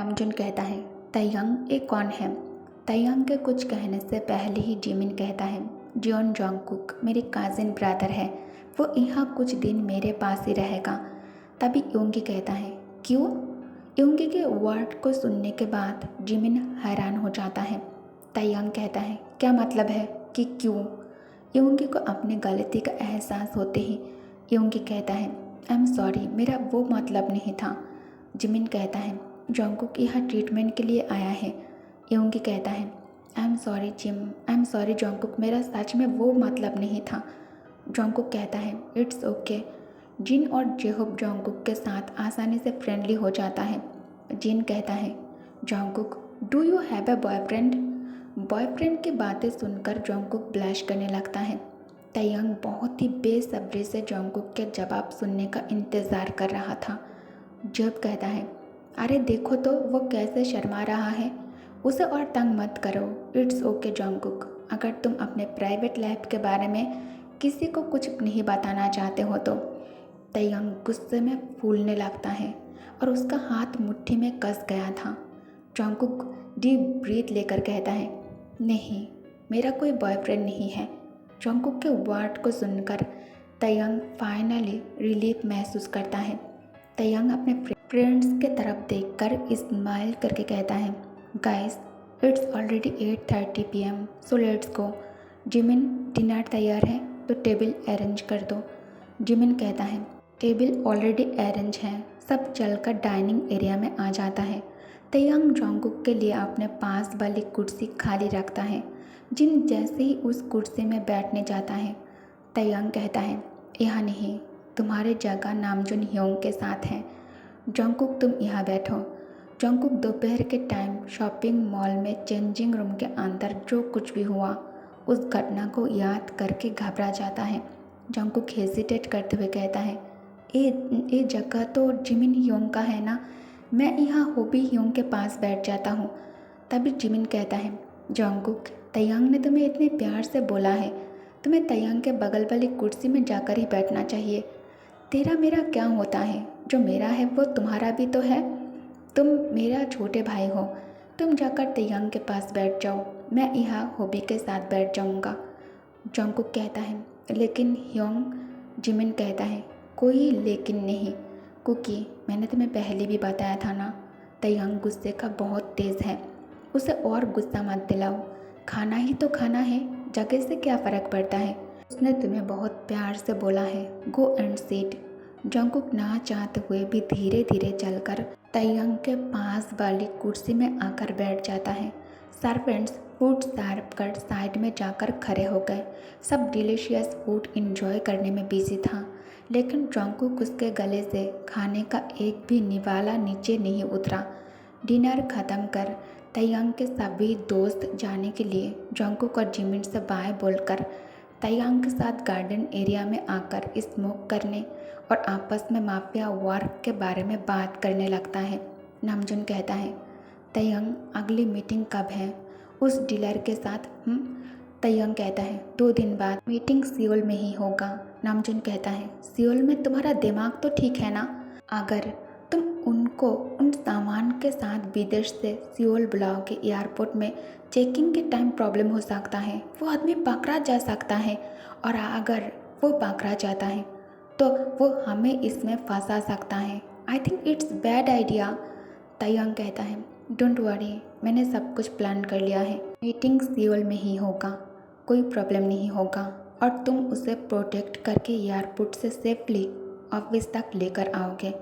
नामजुन कहता है, तयंग ये कौन है? तयंग के कुछ कहने से पहले ही जिमिन कहता है, जियोन जोंगकुक मेरी कजिन ब्रदर है, वो यहाँ कुछ दिन मेरे पास ही रहेगा। तभी योंगी कहता है, क्यों? योंगी के वर्ड को सुनने के बाद जिमिन हैरान हो जाता है। तयंग कहता है, क्या मतलब है कि क्यों? योंगी को अपनी गलती का एहसास होते ही योंगी कहता है, आई एम सॉरी, मेरा वो मतलब नहीं था। जिमिन कहता है, जोंगकुक यहाँ ट्रीटमेंट के लिए आया है। योंगी कहता है, I am sorry gym, I am sorry Jungkook, मेरा सच में वो मतलब नहीं था। जोंगकुक कहता है, इट्स ओके। जिन और जेहोब जोंगकुक के साथ आसानी से फ्रेंडली हो जाता है। जिन कहता है, Jungkook do you have a boyfriend? Boyfriend की बातें सुनकर जोंगकुक ब्लश करने लगता है। तयंग बहुत ही बेसब्री से जोंगकुक के जवाब सुनने का इंतज़ार कर रहा था। जेहोब कहता है, अरे देखो तो वो कैसे शर्मा रहा है, उसे और तंग मत करो। इट्स ओके जोंगकुक, अगर तुम अपने प्राइवेट लाइफ के बारे में किसी को कुछ नहीं बताना चाहते हो तो। तयंग गुस्से में फूलने लगता है और उसका हाथ मुट्ठी में कस गया था। जोंगकुक डीप ब्रीथ लेकर कहता है, नहीं, मेरा कोई बॉयफ्रेंड नहीं है। जोंगकुक के वर्ड को सुनकर तयंग फाइनली रिलीफ महसूस करता है। तयंग अपने फ्रेंड्स के तरफ देखकर स्माइल करके कहता है, guys it's already 8:30 PM, so let's go. Jimin dinner तैयार है तो टेबल अरेंज कर दो। जिमिन कहता है, टेबल ऑलरेडी अरेंज है, सब चलकर डाइनिंग एरिया में आ जाता है। तयंग जोंगकुक के लिए अपने पास वाली कुर्सी खाली रखता है। जिन जैसे ही उस कुर्सी में बैठने जाता है, तयंग कहता है, यहाँ नहीं, तुम्हारी जगह नामजुन ह्योंग के साथ है। जोंगकुक तुम यहाँ बैठो। जोंगकुक दोपहर के टाइम शॉपिंग मॉल में चेंजिंग रूम के अंदर जो कुछ भी हुआ उस घटना को याद करके घबरा जाता है। जोंगकुक हेजिटेट करते हुए कहता है, ये जगह तो जिमिन ह्योंग का है ना, मैं यहाँ होबी ह्योंग के पास बैठ जाता हूँ। तभी जिमिन कहता है, जोंगकुक तयंग ने तुम्हें इतने प्यार से बोला है, तुम्हें तयंग के बगल वाली कुर्सी में जाकर ही बैठना चाहिए। तेरा मेरा क्या होता है, जो मेरा है वो तुम्हारा भी तो है। तुम मेरा छोटे भाई हो, तुम जाकर तयंग के पास बैठ जाओ, मैं यहाँ होबी के साथ बैठ जाऊँगा। जोंगकुक कहता है, लेकिन ह्योंग। जिमिन कहता है, कोई लेकिन नहीं कुकी, मैंने तुम्हें पहले भी बताया था ना। तयंग गुस्से का बहुत तेज़ है, उसे और गुस्सा मत दिलाओ। खाना ही तो खाना है, जगह से क्या फ़र्क पड़ता है। उसने तुम्हें बहुत प्यार से बोला है, गो एंड सीट। जोंगकुक ना चाहते हुए भी धीरे धीरे चलकर तयंग के पास वाली कुर्सी में आकर बैठ जाता है। सर्वेंट्स फूड सर्व कर साइड में जाकर खड़े हो गए। सब डिलीशियस फूड इंजॉय करने में बिजी था, लेकिन जोंगकुक उसके गले से खाने का एक भी निवाला नीचे नहीं उतरा। डिनर ख़त्म कर तयंग के सभी दोस्त जाने के लिए जोंगकुक और जिमिन से बाय बोलकर तयंग के साथ गार्डन एरिया में आकर स्मोक करने और आपस में माफिया वर्क के बारे में बात करने लगता है। नामजुन कहता है, तयंग अगली मीटिंग कब है उस डीलर के साथ? तयंग कहता है, 2 दिन बाद मीटिंग सियोल में ही होगा। नामजुन कहता है, सियोल में तुम्हारा दिमाग तो ठीक है ना? अगर तुम उनको उन सामान के साथ विदेश से सियोल बुलाओगे, एयरपोर्ट में चेकिंग के टाइम प्रॉब्लम हो सकता है, वो आदमी पकड़ा जा सकता है, और अगर वो पकड़ा जाता है तो वो हमें इसमें फंसा सकता है। I think it's bad idea. Taeyang कहता है, डोंट वरी, मैंने सब कुछ प्लान कर लिया है, मीटिंग सियोल में ही होगा, कोई प्रॉब्लम नहीं होगा, और तुम उसे प्रोटेक्ट करके एयरपोर्ट से सेफली ऑफिस तक लेकर आओगे।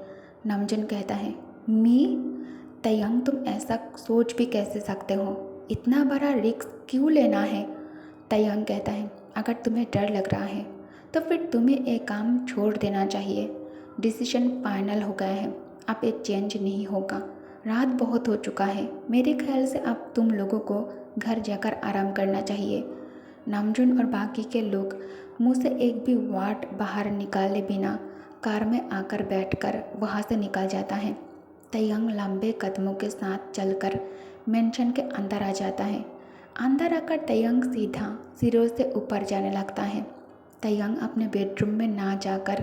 नामजुन कहता है, मी? तयंग तुम ऐसा सोच भी कैसे सकते हो, इतना बड़ा रिस्क क्यों लेना है? तयंग कहता है, अगर तुम्हें डर लग रहा है तो फिर तुम्हें एक काम छोड़ देना चाहिए। डिसीजन फाइनल हो गया है, अब ये चेंज नहीं होगा। रात बहुत हो चुका है, मेरे ख्याल से अब तुम लोगों को घर जाकर आराम करना चाहिए। नामजुन और बाकी के लोग मुंह से एक भी वर्ड बाहर निकाले बिना कार में आकर बैठकर वहाँ से निकल जाता है। तयंग लंबे कदमों के साथ चलकर मेंशन के अंदर आ जाता है। अंदर आकर तयंग सीधा सिरों से ऊपर जाने लगता है। तयंग अपने बेडरूम में ना जाकर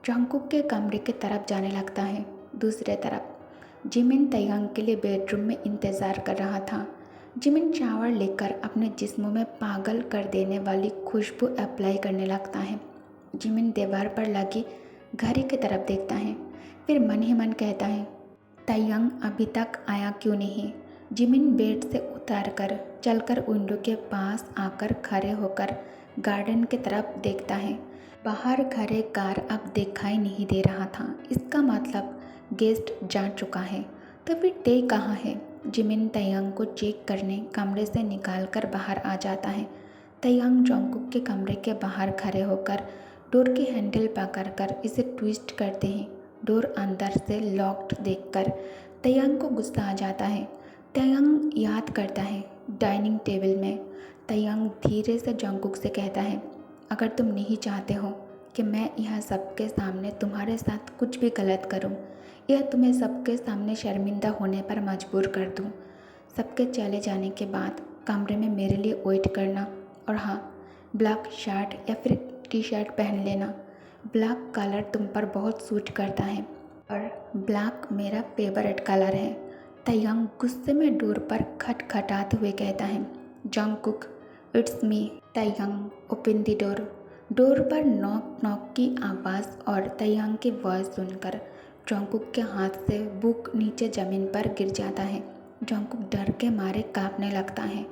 जोंगकुक के कमरे की तरफ जाने लगता है। दूसरे तरफ जिमिन तैयांग के लिए बेडरूम में इंतज़ार कर रहा था। जिमिन शावर लेकर अपने जिस्म में पागल कर देने वाली खुशबू अप्लाई करने लगता है। जिमिन दीवार पर लगी घड़ी की तरफ देखता है, फिर मन ही मन कहता है, तैयांग अभी तक आया क्यों नहीं। जिमिन बेड से उतरकर चलकर विंडो के पास आकर खड़े होकर गार्डन की तरफ देखता है। बाहर खड़े कार अब दिखाई नहीं दे रहा था। इसका मतलब गेस्ट जा चुका है। तो फिर ते कहाँ है। जिमिन तैयांग को चेक करने कमरे से निकालकर बाहर आ जाता है। तैयांग जोंगकुक के कमरे के बाहर खड़े होकर डोर की हैंडल पकड़कर इसे ट्विस्ट करते हैं। डोर अंदर से लॉक्ड देखकर तैयांग को गुस्सा आ जाता है। तैयांग याद करता है डाइनिंग टेबल में तैयांग धीरे से जोंगकुक से कहता है, अगर तुम नहीं चाहते हो कि मैं यह सबके सामने तुम्हारे साथ कुछ भी गलत करूं या तुम्हें सबके सामने शर्मिंदा होने पर मजबूर कर दूं, सबके चले जाने के बाद कमरे में मेरे लिए वेट करना, और हाँ, ब्लैक शर्ट या फिर टी शर्ट पहन लेना। ब्लैक कलर तुम पर बहुत सूट करता है और ब्लैक मेरा फेवरेट कलर है। तैयांग गुस्से में डोर पर खटखटाते हुए कहता है, Jungkook, it's me. Taeyang open the door. Door पर नॉक नॉक की आवाज़ और तैयांग की वॉइस सुनकर जोंगकुक के हाथ से बुक नीचे ज़मीन पर गिर जाता है। जोंगकुक डर के मारे कांपने लगता है।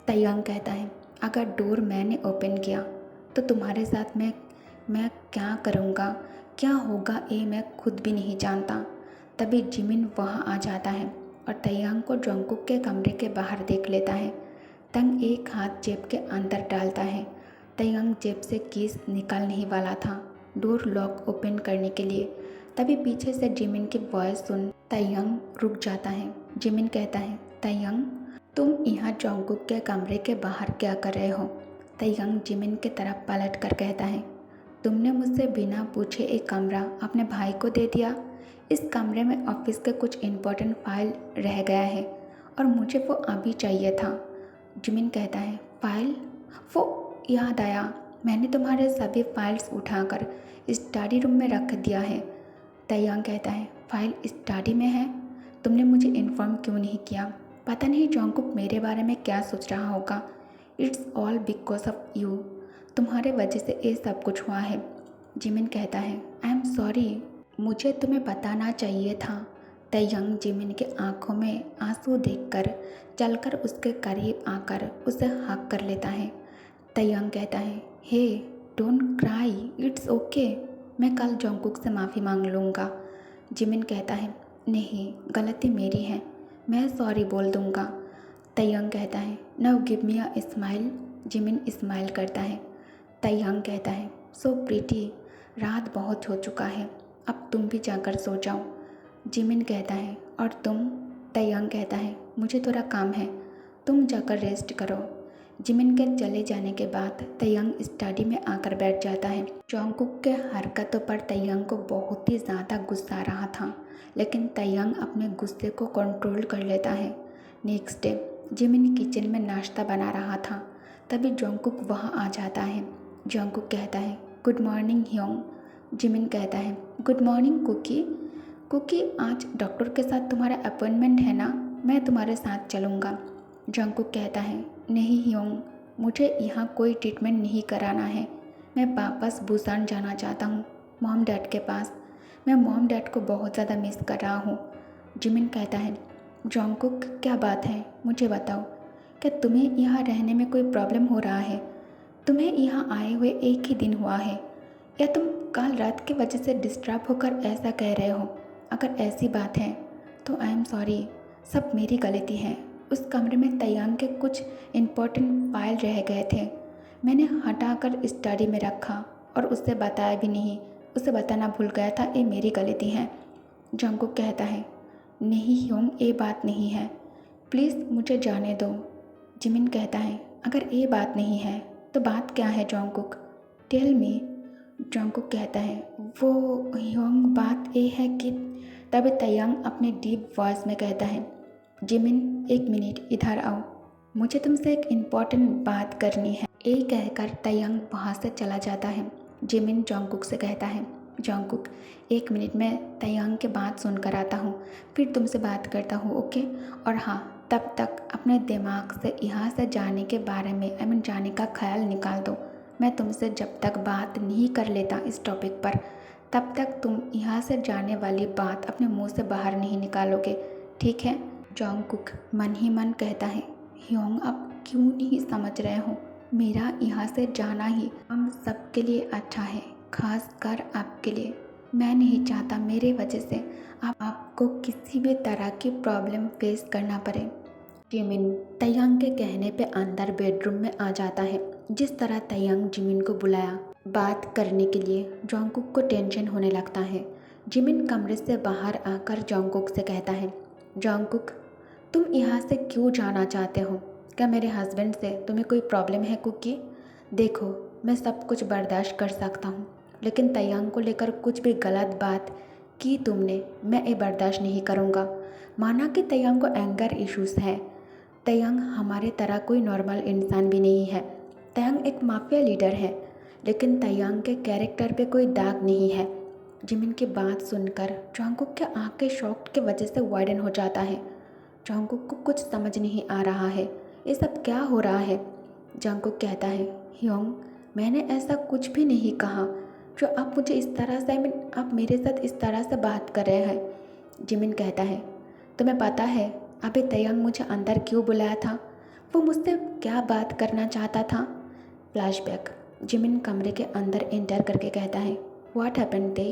तैयांग कहता है, अगर डोर मैंने ओपन किया तो तुम्हारे साथ मैं क्या करूँगा, क्या होगा ये मैं खुद भी नहीं जानता। तभी जिमिन वहाँ आ जाता है और तैयांग को जोंगकुक के कमरे के बाहर देख लेता है। तंग एक हाथ जेब के अंदर डालता है। तैयांग जेब से कीज निकालने ही वाला था डोर लॉक ओपन करने के लिए। तभी पीछे से जिमिन की वॉइस सुन तैयांग रुक जाता है। जिमिन कहता है, तैयांग, तुम यहाँ जोंगकुक के कमरे के बाहर क्या कर रहे हो। तैयांग जिमिन की तरफ पलट कर कहता है, तुमने मुझसे बिना पूछे एक कमरा अपने भाई को दे दिया। इस कमरे में ऑफिस के कुछ इम्पोर्टेंट फाइल रह गया है और मुझे वो अभी चाहिए था। जिमिन कहता है, फाइल? वो याद आया, मैंने तुम्हारे सभी फाइल्स उठाकर स्टडी रूम में रख दिया है। तैयांग कहता है, फाइल स्टडी में है? तुमने मुझे इन्फॉर्म क्यों नहीं किया? पता नहीं जोंगकुक मेरे बारे में क्या सोच रहा होगा। It's all because of you. तुम्हारे वजह से ये सब कुछ हुआ है। जिमिन कहता है, आई एम सॉरी, मुझे तुम्हें बताना चाहिए था। तैयांग जिमिन के आंखों में आंसू देखकर चलकर उसके करीब आकर उसे हक कर लेता है। तैयांग कहता है, हे डोंट क्राई, इट्स ओके, मैं कल जोंगकुक से माफ़ी मांग लूँगा। जिमिन कहता है, नहीं, गलती मेरी है, मैं सॉरी बोल दूँगा। तैयांग कहता है, now give me a smile. Jimin smile करता है। तैयांग कहता है, सो प्रीटी, रात बहुत हो चुका है, अब तुम भी जाकर सो जाओ। जिमिन कहता है, और तुम? तैयांग कहता है, मुझे थोड़ा काम है, तुम जाकर रेस्ट करो। जिमिन के चले जाने के बाद तैयांग स्टडी में आकर बैठ जाता है। जोंगकुक के हरकतों पर तैयांग को बहुत ही ज़्यादा गुस्सा आ रहा था, लेकिन तैयांग अपने गुस्से को कंट्रोल कर लेता है। नेक्स्ट डे जिमिन किचन में नाश्ता बना रहा था, तभी जोंगकुक वहाँ आ जाता है। जोंगकुक कहता है, गुड मॉर्निंग ह्योंग। जिमिन कहता है, गुड मॉर्निंग कुकी। कुकी, आज डॉक्टर के साथ तुम्हारा अपॉइंटमेंट है ना, मैं तुम्हारे साथ चलूँगा। जोंगकुक कहता है, नहीं ह्योंग, मुझे यहाँ कोई ट्रीटमेंट नहीं कराना है, मैं वापस बुसान जाना चाहता हूँ, मॉम डैड के पास। मैं मॉम डैड को बहुत ज़्यादा मिस कर रहा हूँ। जिमिन कहता है, जोंगकुक, क्या बात है, मुझे बताओ, क्या तुम्हें यहाँ रहने में कोई प्रॉब्लम हो रहा है? तुम्हें यहाँ आए हुए एक ही दिन हुआ है, या तुम कल रात की वजह से डिस्टर्ब होकर ऐसा कह रहे हो? अगर ऐसी बात है तो आई एम सॉरी, सब मेरी गलती है। उस कमरे में तैयांग के कुछ इम्पोर्टेंट फाइल रह गए थे, मैंने हटाकर स्टडी में रखा और उससे बताया भी नहीं, उसे बताना भूल गया था, ये मेरी गलती है। जोंगकुक कहता है, नहीं ह्योंग, ये बात नहीं है, प्लीज़ मुझे जाने दो। जिमिन कहता है, अगर ये बात नहीं है तो बात क्या है जोंगकुक, टेल मी। जोंगकुक कहता है, वो ह्योंग, बात ये है कि। तभी तैयांग अपने डीप वॉइस में कहता है, जिमिन, एक मिनट इधर आओ, मुझे तुमसे एक इम्पॉर्टेंट बात करनी है। ये कहकर तैयांग वहाँ से चला जाता है। जिमिन जोंगकुक से कहता है, जॉन्गकुक, 1 मिनट में तैयांग के बात सुनकर आता हूँ, फिर तुमसे बात करता हूँ, ओके? और हाँ, तब तक अपने दिमाग से यहाँ से जाने के बारे में जाने का ख्याल निकाल दो। मैं तुमसे जब तक बात नहीं कर लेता इस टॉपिक पर, तब तक तुम यहाँ से जाने वाली बात अपने मुंह से बाहर नहीं निकालोगे, ठीक है? जॉन्गकुक मन ही मन कहता है, ह्योंग आप क्यों नहीं समझ रहे हो? मेरा यहाँ से जाना ही हम सबके लिए अच्छा है, खास कर आपके लिए। मैं नहीं चाहता मेरे वजह से आपको किसी भी तरह की प्रॉब्लम फेस करना पड़े। जिमिन तैयांग के कहने पे अंदर बेडरूम में आ जाता है। जिस तरह तैयांग जिमिन को बुलाया बात करने के लिए, जॉन्गकुक को टेंशन होने लगता है। जिमिन कमरे से बाहर आकर जॉन्गकुक से कहता है, जॉन्गकुक, तुम यहाँ से क्यों जाना चाहते हो? क्या मेरे हस्बैंड से तुम्हें कोई प्रॉब्लम है कुकी? देखो, मैं सब कुछ बर्दाश्त कर सकता हूँ, लेकिन तैयांग को लेकर कुछ भी गलत बात की तुमने, मैं ये बर्दाश्त नहीं करूँगा। माना कि तैयांग को एंगर इश्यूज़ है, तैयांग हमारे तरह कोई नॉर्मल इंसान भी नहीं है। तैयांग एक माफिया लीडर है, लेकिन तैयांग के कैरेक्टर पे कोई दाग नहीं है। जिमिन की बात सुनकर जॉन्गकुक के आंखें शॉक के वजह से वाइडन हो जाता है। जॉन्गकुक को कुछ समझ नहीं आ रहा है, ये सब क्या हो रहा है? जॉन्गकुक कहता है, ह्योंग, मैंने ऐसा कुछ भी नहीं कहा जो आप मुझे इस तरह से आप मेरे साथ इस तरह से बात कर रहे हैं। जिमिन कहता है, तुम्हें पता है अभी तैयांग मुझे अंदर क्यों बुलाया था? वो मुझसे क्या बात करना चाहता था? फ्लैशबैक। जिमिन कमरे के अंदर एंटर करके कहता है, व्हाट हैपेंड दे?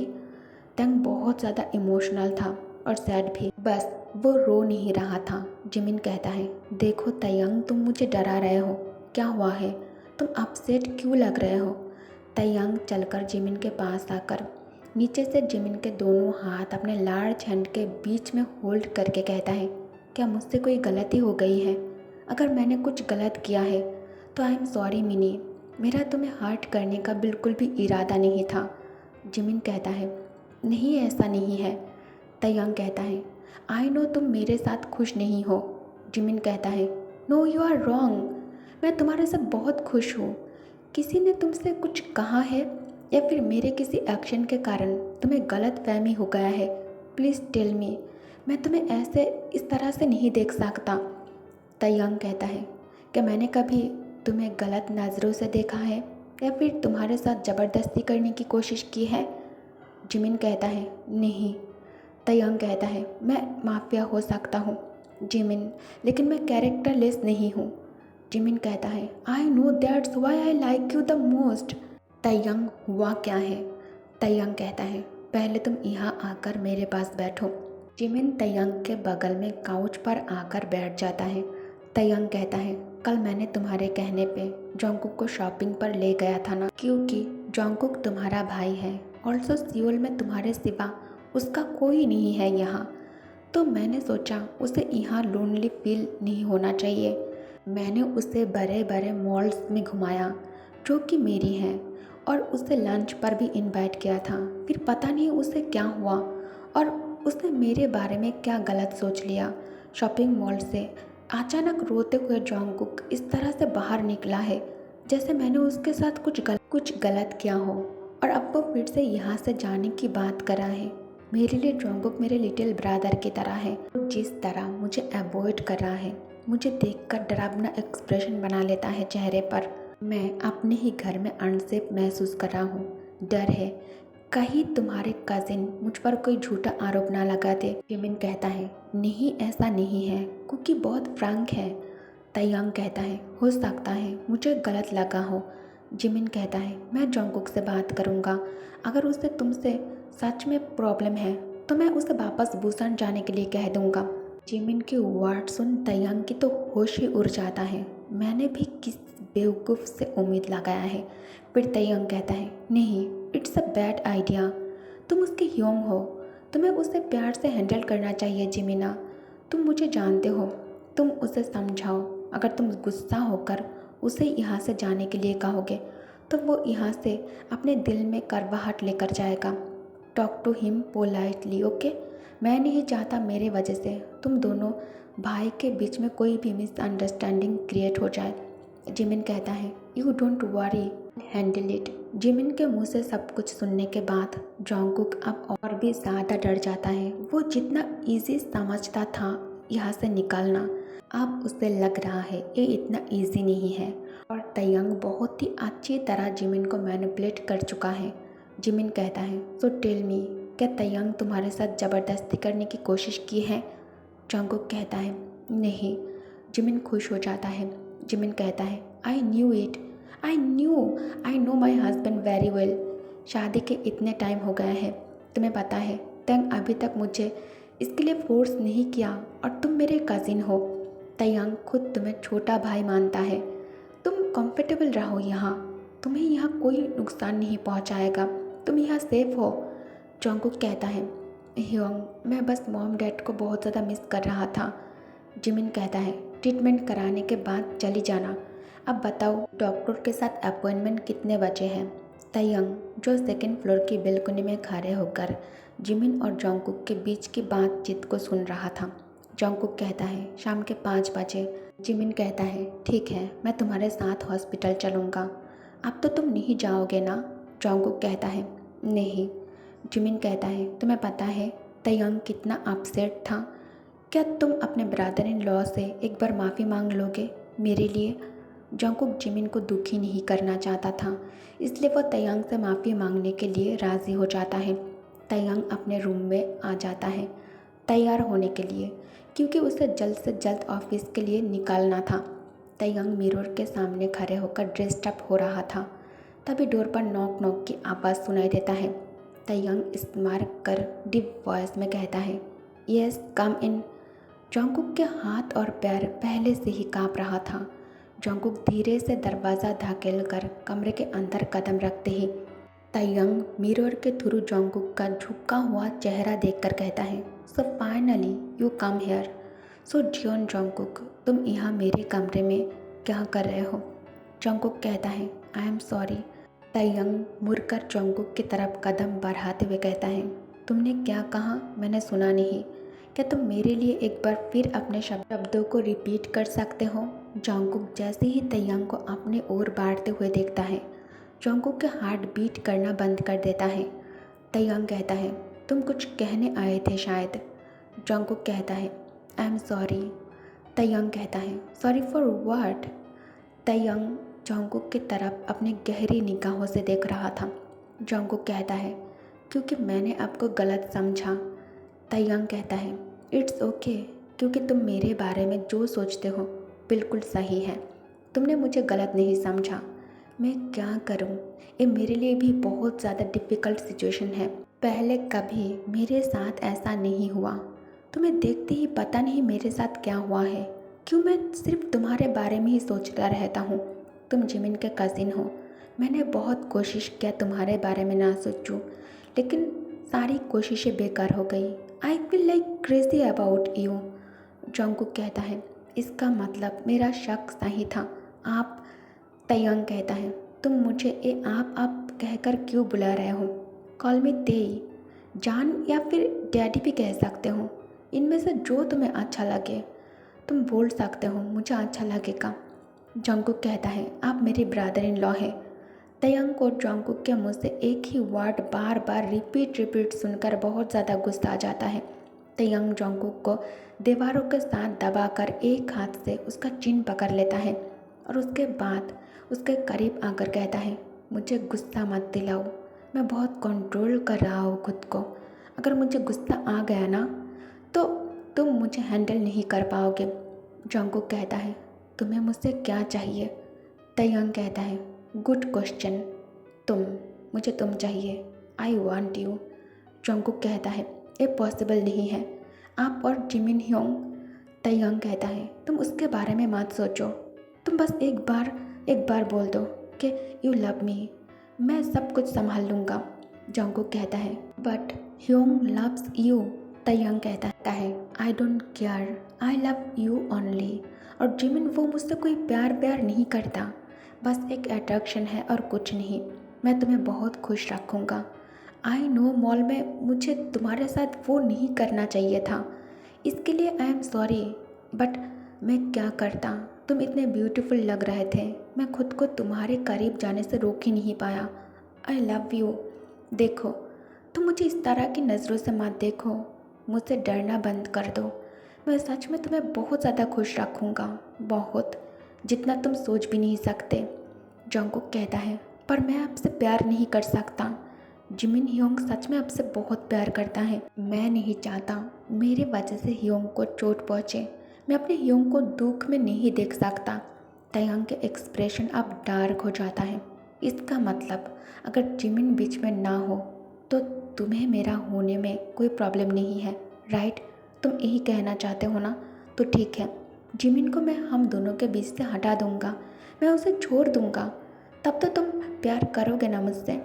तैयांग बहुत ज़्यादा इमोशनल था और सैड भी, बस वो रो नहीं रहा था। जिमिन कहता है, देखो तैयांग, तुम मुझे डरा रहे हो, क्या हुआ है? तुम अपसेट क्यों लग रहे हो? तैयांग चलकर जिमिन के पास आकर नीचे से जिमिन के दोनों हाथ अपने लार्ज हैंड के बीच में होल्ड करके कहता है, क्या मुझसे कोई गलती हो गई है? अगर मैंने कुछ गलत किया है तो आई एम सॉरी मिनी, मेरा तुम्हें हर्ट करने का बिल्कुल भी इरादा नहीं था। जिमिन कहता है, नहीं ऐसा नहीं है। तैयांग कहता है, आई नो तुम मेरे साथ खुश नहीं हो। जिमिन कहता है, नो यू आर रॉन्ग, मैं तुम्हारे साथ बहुत खुश हूँ। किसी ने तुमसे कुछ कहा है या फिर मेरे किसी एक्शन के कारण तुम्हें गलत फहमी हो गया है? प्लीज़ टेल मी, मैं तुम्हें ऐसे इस तरह से नहीं देख सकता। तैयांग कहता है, क्या मैंने कभी तुम्हें गलत नज़रों से देखा है या फिर तुम्हारे साथ ज़बरदस्ती करने की कोशिश की है? जिमिन कहता है, नहीं। तैयांग कहता है, मैं माफिया हो सकता हूँ जिमिन, लेकिन मैं कैरेक्टरलेस नहीं हूँ। जिमिन कहता है, I know that's why I like you the most. Taeyang, हुआ क्या है? तैयांग कहता है, पहले तुम यहाँ आकर मेरे पास बैठो। जिमिन तैयांग के बगल में काउच पर आकर बैठ जाता है। तैयांग कहता है, कल मैंने तुम्हारे कहने पे जॉन्गकुक को शॉपिंग पर ले गया था ना, क्योंकि जॉन्गकुक तुम्हारा भाई है। ऑल्सो सियोल में तुम्हारे सिवा उसका कोई नहीं है यहाँ, तो मैंने सोचा उसे यहाँ लोनली फील नहीं होना चाहिए। मैंने उसे बड़े बड़े मॉल्स में घुमाया जो कि मेरी हैं, और उसे लंच पर भी इनवाइट किया था। फिर पता नहीं उसे क्या हुआ और उसने मेरे बारे में क्या गलत सोच लिया। शॉपिंग मॉल से अचानक रोते हुए जॉन्गकुक इस तरह से बाहर निकला है जैसे मैंने उसके साथ कुछ गलत किया हो, और अब वो फिर से यहाँ से जाने की बात कर रहा है। मेरे लिए जॉन्गकुक मेरे लिटिल ब्रदर की तरह है। जिस तरह मुझे अवॉइड कर रहा है, मुझे देखकर डरावना एक्सप्रेशन बना लेता है चेहरे पर। मैं अपने ही घर में अनसेफ महसूस कर रहा हूँ। डर है कहीं तुम्हारे कजिन मुझ पर कोई झूठा आरोप ना लगा दे। जिमिन कहता है, नहीं ऐसा नहीं है, कुकी बहुत फ्रैंक है। तैयांग कहता है, हो सकता है मुझे गलत लगा हो। जिमिन कहता है, मैं जॉन्गकुक से बात करूँगा, अगर उसे तुमसे सच में प्रॉब्लम है तो मैं उसे वापस बुसान जाने के लिए कह दूँगा। जिमिन के वर्ड सुन तैयांग की तो होश ही उड़ जाता है। मैंने भी किस बेवकूफ़ से उम्मीद लगाया है। फिर तैयांग कहता है, नहीं, इट्स अ बैड आइडिया। तुम उसके ह्योंग हो, तुम्हें उसे प्यार से हैंडल करना चाहिए जिमिना। तुम मुझे जानते हो, तुम उसे समझाओ। अगर तुम गुस्सा होकर उसे यहाँ से जाने के लिए कहोगे तो वो यहाँ से अपने दिल में करवाहट लेकर जाएगा। Talk to him politely, okay? मैं नहीं चाहता मेरे वजह से तुम दोनों भाई के बीच में कोई भी मिसअंडरस्टैंडिंग क्रिएट हो जाए। जिमिन कहता है, you don't worry, handle it. Jimin के मुंह से सब कुछ सुनने के बाद जॉन्गकुक अब और भी ज़्यादा डर जाता है। वो जितना इजी समझता था यहाँ से निकलना, अब उसे लग रहा है ये इतना इजी नहीं है। और तयंग बहुत ही अच्छी तरह जिमिन को मैनिपुलेट कर चुका है। जिमिन कहता है, सो टेल मी, क्या तयंग तुम्हारे साथ ज़बरदस्ती करने की कोशिश की है? जॉन्गकुक कहता है, नहीं। जिमिन खुश हो जाता है। जिमिन कहता है, I knew it, I know my husband very well. शादी के इतने टाइम हो गया है, तुम्हें पता है तयंग अभी तक मुझे इसके लिए फोर्स नहीं किया, और तुम मेरे कज़िन हो। तयंग खुद तुम्हें छोटा भाई मानता है। तुम कंफर्टेबल रहो यहाँ, तुम्हें यहाँ कोई नुकसान नहीं पहुँचाएगा, तुम यहाँ सेफ हो। जॉन्गकुक कहता है, ह्योंग, मैं बस मॉम डैड को बहुत ज़्यादा मिस कर रहा था। जिमिन कहता है, ट्रीटमेंट कराने के बाद चली जाना। अब बताओ डॉक्टर के साथ अपॉइंटमेंट कितने बजे हैं? तयंग, जो सेकंड फ्लोर की बेलकनी में खड़े होकर जिमिन और जॉन्गकुक के बीच की बातचीत को सुन रहा था। जॉन्गकुक कहता है, शाम के 5 बजे। जिमिन कहता है, ठीक है, मैं तुम्हारे साथ हॉस्पिटल चलूँगा। अब तो तुम नहीं जाओगे ना? जॉन्गकुक कहता है, नहीं। जिमिन कहता है, तुम्हें पता है तयंग कितना अपसेट था? क्या तुम अपने ब्रदर इन लॉ से एक बार माफ़ी मांग लोगे मेरे लिए? जॉन्गकुक जिमिन को दुखी नहीं करना चाहता था, इसलिए वो तयंग से माफ़ी मांगने के लिए राज़ी हो जाता है। तयंग अपने रूम में आ जाता है तैयार होने के लिए, क्योंकि उसे जल्द से जल्द ऑफिस के लिए निकलना था। तयंग मिरर के सामने खड़े होकर ड्रेस्ड अप हो रहा था। तभी डोर पर नॉक नॉक की आवाज़ सुनाई देता है। तयंग स्मार्ट कर डीप वॉइस में कहता है, यस कम इन। जॉन्गकुक के हाथ और पैर पहले से ही काँप रहा था। जॉन्गकुक धीरे से दरवाज़ा धकेल कर कमरे के अंदर कदम रखते ही तयंग मिरर के थ्रू जॉन्गकुक का झुका हुआ चेहरा देखकर कहता है, so finally you come here. So Jeon Jungkook, तुम यहाँ मेरे कमरे में क्या कर रहे हो? जॉन्गकुक कहता है, आई एम सॉरी। तयंग मुड़कर जॉन्गकुक की तरफ कदम बढ़ाते हुए कहता है, तुमने क्या कहा? मैंने सुना नहीं। क्या तुम मेरे लिए एक बार फिर अपने शब्दों को रिपीट कर सकते हो? जॉन्गकुक जैसे ही तयंग को अपने ओर बढ़ते हुए देखता है, जॉन्गकुक के हार्ट बीट करना बंद कर देता है। तयंग कहता है, तुम कुछ कहने आए थे शायद। जॉन्गकुक कहता है, आई एम सॉरी। तयंग कहता है, सॉरी फॉर व्हाट? तयंग जॉन्गकुक की तरफ अपनी गहरी निगाहों से देख रहा था। जॉन्गकुक कहता है, क्योंकि मैंने आपको गलत समझा। तयंग कहता है, इट्स ओके, क्योंकि तुम मेरे बारे में जो सोचते हो बिल्कुल सही है। तुमने मुझे गलत नहीं समझा। मैं क्या करूं? ये मेरे लिए भी बहुत ज़्यादा डिफ़िकल्ट सिचुएशन है। पहले कभी मेरे साथ ऐसा नहीं हुआ। तुम्हें देखते ही पता नहीं मेरे साथ क्या हुआ है, क्यों मैं सिर्फ तुम्हारे बारे में ही सोचता रहता हूँ। तुम जिमिन के कज़िन हो। मैंने बहुत कोशिश किया तुम्हारे बारे में ना सोचूं, लेकिन सारी कोशिशें बेकार हो गई। I feel like crazy about you. Jungkook कहता है, इसका मतलब मेरा शक सही था। आप? तयंग कहता है, तुम मुझे ए आप कहकर क्यों बुला रहे हो? कॉल मी तेई, जान या फिर डैडी भी कह सकते हो। इनमें से जो तुम्हें अच्छा लगे तुम बोल सकते हो, मुझे अच्छा लगेगा। जॉन्गकुक कहता है, आप मेरे ब्रदर इन लॉ हैं। तयंग को जॉन्गकुक के मुंह से एक ही वर्ड बार बार रिपीट सुनकर बहुत ज़्यादा गुस्सा आ जाता है। तयंग जॉन्गकुक को दीवारों के साथ दबाकर एक हाथ से उसका चिन पकड़ लेता है और उसके बाद उसके करीब आकर कहता है, मुझे गुस्सा मत दिलाओ, मैं बहुत कंट्रोल कर रहा हूँ खुद को। अगर मुझे गुस्सा आ गया ना तो तुम मुझे हैंडल नहीं कर पाओगे। जॉन्गकुक कहता है, तुम्हें मुझसे क्या चाहिए? तयंग कहता है, गुड क्वेश्चन। मुझे तुम चाहिए। I want you. जॉन्गकुक कहता है, ये पॉसिबल नहीं है, आप और जिमिन ह्योंग। तयंग कहता है, तुम उसके बारे में मत सोचो, तुम बस एक बार बोल दो कि यू लव मी, मैं सब कुछ संभाल लूँगा। जॉन्गकुक कहता है, बट ह्योंग लव्स यू। तयंग कहता है, I don't care, I love you only. और जिमिन, वो मुझसे कोई प्यार नहीं करता, बस एक अट्रैक्शन है और कुछ नहीं। मैं तुम्हें बहुत खुश रखूँगा। आई नो मॉल में मुझे तुम्हारे साथ वो नहीं करना चाहिए था, इसके लिए आई एम सॉरी, बट मैं क्या करता? तुम इतने ब्यूटीफुल लग रहे थे, मैं खुद को तुम्हारे करीब जाने से रोक ही नहीं पाया। I love you. देखो, तुम मुझे इस तरह की नज़रों से मत देखो। मुझसे डरना बंद कर दो। मैं सच में तुम्हें बहुत ज़्यादा खुश रखूँगा, बहुत, जितना तुम सोच भी नहीं सकते। जंगकुक कहता है, पर मैं आपसे प्यार नहीं कर सकता। जिमिन ह्योंग सच में आपसे बहुत प्यार करता है। मैं नहीं चाहता मेरे वजह से ह्योंग को चोट पहुँचे। मैं अपने ह्योंग को दुख में नहीं देख सकता। तयंग के एक्सप्रेशन अब डार्क हो जाता है। इसका मतलब अगर जिमिन बीच में ना हो तो तुम्हें मेरा होने में कोई प्रॉब्लम नहीं है, राइट? तुम यही कहना चाहते हो ना? तो ठीक है, जिमिन को मैं हम दोनों के बीच से हटा दूंगा, मैं उसे छोड़ दूंगा। तब तो तुम प्यार करोगे ना मुझसे?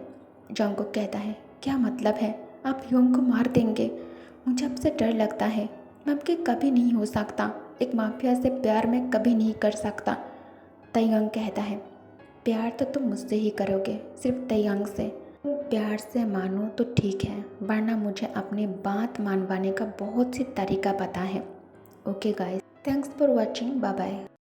जंगकुक कहता है, क्या मतलब है? आप ह्योंग को मार देंगे? मुझे आपसे डर लगता है। मैं आपके कभी नहीं हो सकता। एक माफिया से प्यार मैं कभी नहीं कर सकता। तयंग कहता है, प्यार तो तुम मुझसे ही करोगे, सिर्फ तयंग से। तुम प्यार से मानो तो ठीक है, वरना मुझे अपनी बात मानवाने का बहुत सी तरीका पता है। Okay guys, thanks for watching, bye bye.